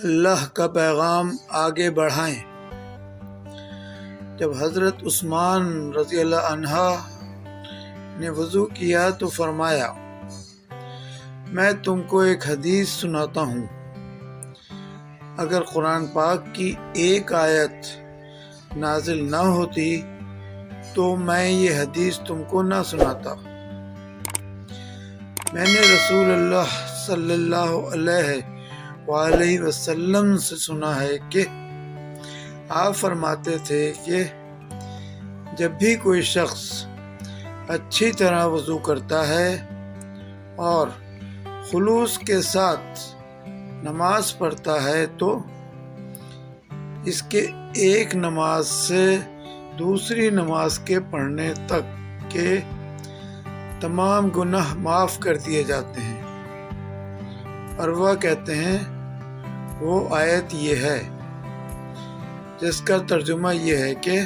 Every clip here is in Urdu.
اللہ کا پیغام آگے بڑھائیں۔ جب حضرت عثمان رضی اللہ عنہ نے وضو کیا تو فرمایا، میں تم کو ایک حدیث سناتا ہوں، اگر قرآن پاک کی ایک آیت نازل نہ ہوتی تو میں یہ حدیث تم کو نہ سناتا۔ میں نے رسول اللہ صلی اللہ علیہ وآلہ وسلم سے سنا ہے کہ آپ فرماتے تھے کہ جب بھی کوئی شخص اچھی طرح وضو کرتا ہے اور خلوص کے ساتھ نماز پڑھتا ہے تو اس کے ایک نماز سے دوسری نماز کے پڑھنے تک کے تمام گناہ معاف کر دیے جاتے ہیں۔ اور وہ کہتے ہیں وہ آیت یہ ہے جس کا ترجمہ یہ ہے کہ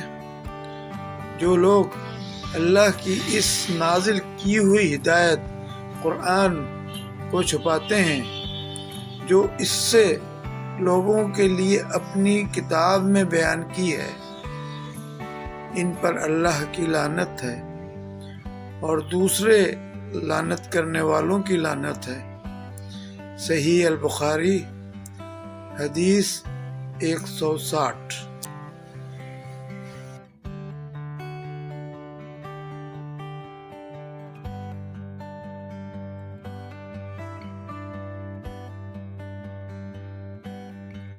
جو لوگ اللہ کی اس نازل کی ہوئی ہدایت قرآن کو چھپاتے ہیں، جو اس سے لوگوں کے لیے اپنی کتاب میں بیان کی ہے، ان پر اللہ کی لعنت ہے اور دوسرے لعنت کرنے والوں کی لعنت ہے۔ صحیح البخاری حدیث 160۔